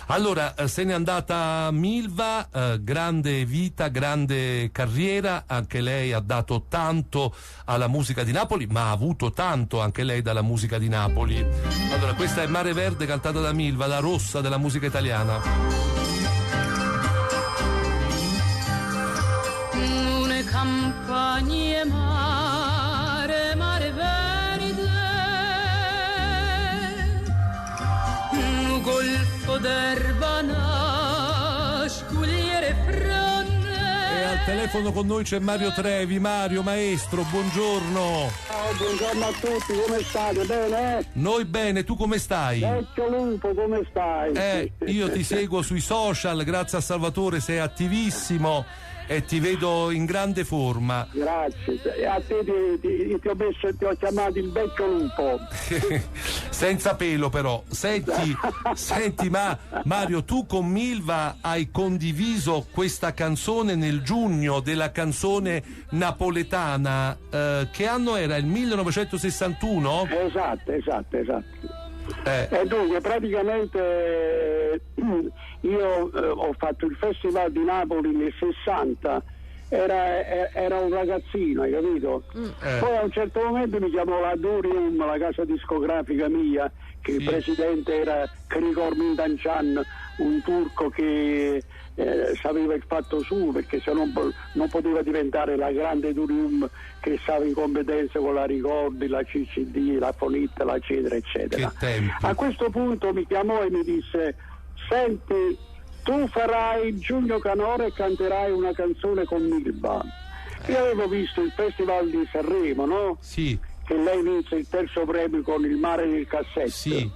Allora, se n'è andata Milva, grande vita, grande carriera, anche lei ha dato tanto alla musica di Napoli, ma ha avuto tanto anche lei dalla musica di Napoli. Allora, questa è Mare Verde cantata da Milva, la rossa della musica italiana. Une campagne mare, mare verde, un golfo d'erba nascugliere fronde. E al telefono con noi c'è Mario Trevi. Mario, maestro, buongiorno. Ciao, buongiorno a tutti, come state? Bene? Noi bene, tu come stai? Vecchio lupo, come stai? Io ti seguo sui social, grazie a Salvatore, sei attivissimo e ti vedo in grande forma. Grazie, e a te ti ho chiamato il vecchio lupo. Senza pelo però. Senti, ma Mario, tu con Milva hai condiviso questa canzone nel giugno della canzone napoletana, che anno era? Il 1961? Esatto. E dunque praticamente io ho fatto il Festival di Napoli nel 60, era un ragazzino, hai capito? Poi a un certo momento mi chiamò la Durium, la casa discografica mia, che il presidente era Krigor Mintancian, un turco che sapeva il fatto suo, perché se non poteva diventare la grande Durium che stava in competenza con la Ricordi, la CCD, la Fonit, eccetera eccetera. A questo punto mi chiamò e mi disse: senti, tu farai il Giugno Canora e canterai una canzone con Milva. Io avevo visto il Festival di Sanremo, no? Sì. Che lei vinse il terzo premio con Il mare nel cassetto. Sì.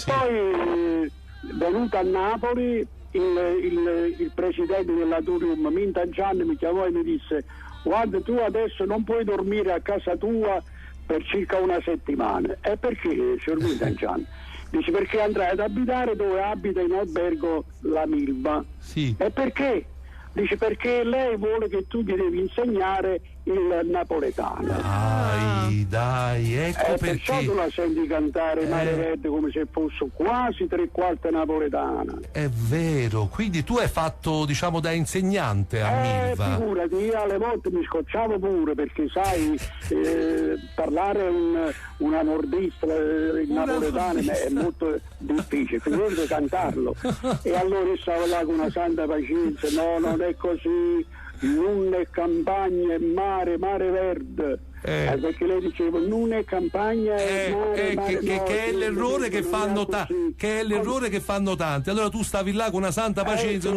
Poi venuta a Napoli il presidente della Durium Mintancian mi chiamò e mi disse: guarda, tu adesso non puoi dormire a casa tua per circa una settimana. E perché, signor Mintancian? Dice: perché andrai ad abitare dove abita in albergo la Milva. Sì. E perché? Dice: perché lei vuole che tu gli devi insegnare il napoletano. Dai, ecco perché. Perciò tu la senti cantare Mare Verde come se fosse quasi tre quarti napoletana. È vero, quindi tu hai fatto, diciamo, da insegnante a Milva. Figurati, io alle volte mi scocciavo pure, perché sai, parlare una nordista napoletana è molto difficile, figurati cantarlo. E allora io stavo là con una santa pazienza: no, non è così, non è campagna, è mare verde. Perché lei diceva non è campagna, è mare, che è l'errore che fanno tanti. Allora tu stavi là con una santa pazienza,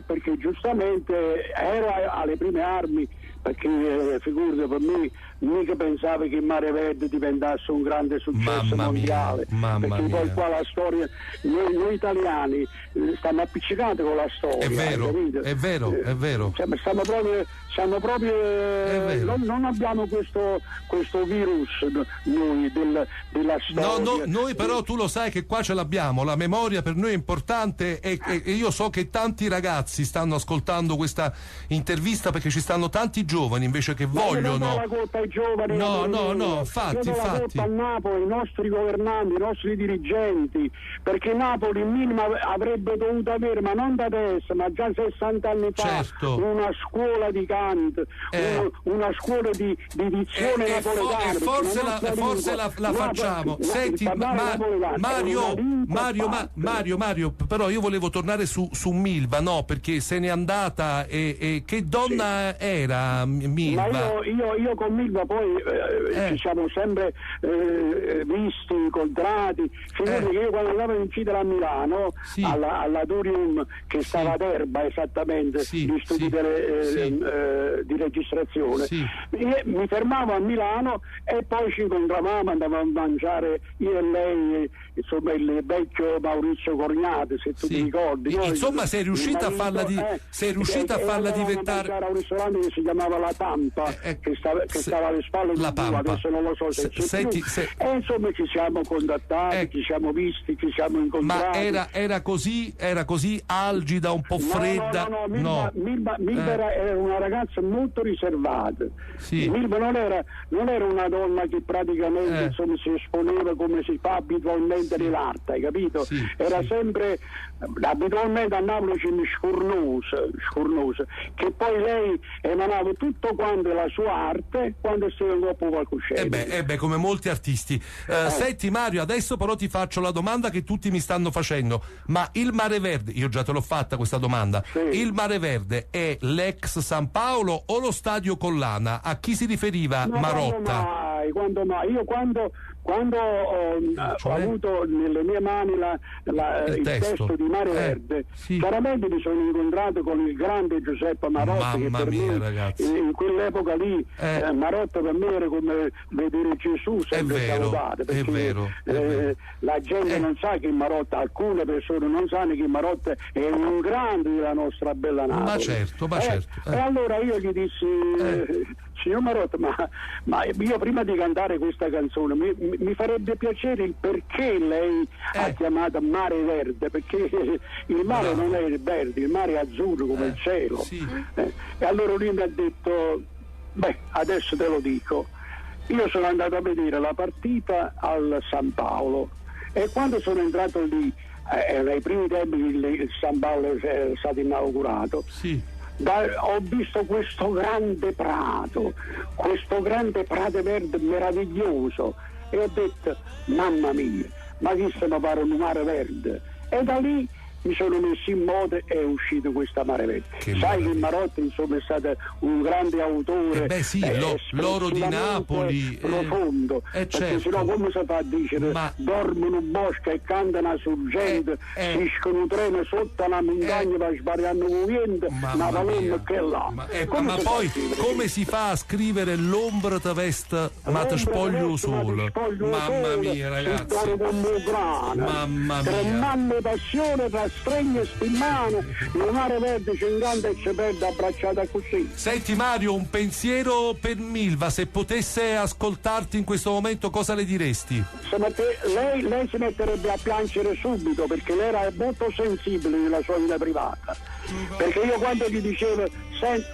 perché giustamente ero alle prime armi, perché figurati, per me mica pensavo che il Mare Verde diventasse un grande successo mondiale, perché poi qua la storia, noi italiani stiamo appiccicati con la storia. È vero. Cioè, siamo proprio non abbiamo questo virus noi della storia. No, noi però tu lo sai che qua ce l'abbiamo, la memoria per noi è importante, e io so che tanti ragazzi stanno ascoltando questa intervista, perché ci stanno tanti giovani invece che vogliono. Non la colpa ai giovani, infatti. La colpa a Napoli, i nostri governanti, i nostri dirigenti, perché Napoli minima avrebbe dovuto avere, ma non da adesso, ma già 60 anni fa, una scuola di canto, una scuola di dizione napoletana. Forse la facciamo. Senti, Mario, però io volevo tornare su Milva, no? Perché se n'è andata, e che donna era Milva? Ma io con Milva poi ci siamo sempre visti, incontrati. Figurati che io quando andavo in Citera a Milano, alla Durium, che stava ad Erba esattamente, gli studi di registrazione, mi fermavo a Milano e poi ci incontravamo, andavamo a mangiare io e lei, insomma, il vecchio Maurizio Cornate, se tu ti ricordi. Insomma, sei riuscita a farla diventare. A un ristorante che si chiamava chiamava La Tampa, che stava alle spalle di Dio, adesso non lo so se c'è più. E insomma ci siamo contattati, ci siamo visti, ci siamo incontrati. Ma era così algida, un po' fredda? No. Milva era una ragazza molto riservata. Sì. Milva non era una donna che praticamente insomma si esponeva come si fa abitualmente nell'arte, hai capito? Sì, era sempre abitualmente a Napoli c'è scornosa, che poi lei emanava tutto quanto la sua arte quando stava in coppa palcoscenico. Come molti artisti. Senti Mario, adesso però ti faccio la domanda che tutti mi stanno facendo, ma il Mare Verde, io già te l'ho fatta questa domanda, il Mare Verde è l'ex San Paolo o lo stadio Collana? A chi si riferiva Marotta? Quando mai? Io quando ho avuto nelle mie mani il testo di Mare Verde, chiaramente mi sono incontrato con il grande Giuseppe Marotta, che per me ragazzi, in quell'epoca lì Marotta per me era come vedere Gesù sempre salutato, perché è vero. La gente non sa che Marotta, alcune persone non sanno che Marotta è un grande della nostra bella Napoli. Ma certo. E allora io gli dissi, signor Marotta, ma io prima di cantare questa canzone mi farebbe piacere il perché lei ha chiamato Mare Verde, perché il mare non è verde, il mare è azzurro come il cielo. E allora lui mi ha detto, adesso te lo dico, io sono andato a vedere la partita al San Paolo e quando sono entrato lì, nei primi tempi il San Paolo è stato inaugurato, ho visto questo grande prato verde meraviglioso e ho detto, mamma mia, ma chi se ne pare un mare verde? E da lì mi sono messo in moto e è uscito questa Mare Verde. Sai che Marotta insomma è stato un grande autore, l'oro di Napoli profondo, perché sennò come si fa a dire dormono in bosco e cantano sorgente, si sconutreno sotto una montagna per sbagliare un vento, ma valendo che là. Ma poi come si fa a scrivere l'ombra te veste ma te spoglio solo? Mamma mia ragazzi, mamma mia, tremando passione tra stregno e spimmano, il Mare Verde c'è in grande e ci perde abbracciata così. Senti Mario, un pensiero per Milva, se potesse ascoltarti in questo momento cosa le diresti? Lei si metterebbe a piangere subito, perché lei era molto sensibile nella sua vita privata, perché io quando gli dicevo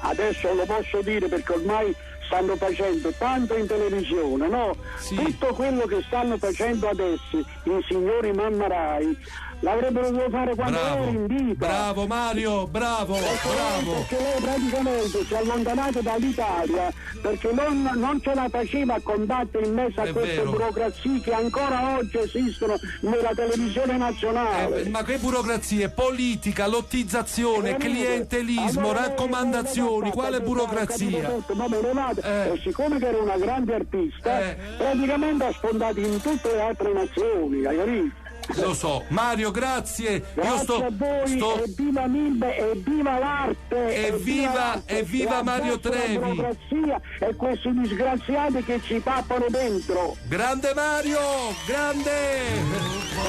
adesso lo posso dire perché ormai stanno facendo tanto in televisione, no? Tutto quello che stanno facendo adesso i signori Mamma Rai l'avrebbero dovuto fare quando era in vita. Bravo Mario, bravo. Perché lei praticamente si è allontanato dall'Italia perché non ce la faceva a combattere in mezzo a queste burocrazie che ancora oggi esistono nella televisione nazionale. Ma che burocrazie? Politica, lottizzazione, clientelismo, raccomandazioni, quale burocrazia? E siccome che era una grande artista, praticamente ha sfondato in tutte le altre nazioni, hai capito? Lo so, Mario, grazie. Grazie a voi, e viva Milva, e viva l'arte, e viva Mario Trevi. La e questi disgraziati che ci tappano dentro. Grande Mario, grande!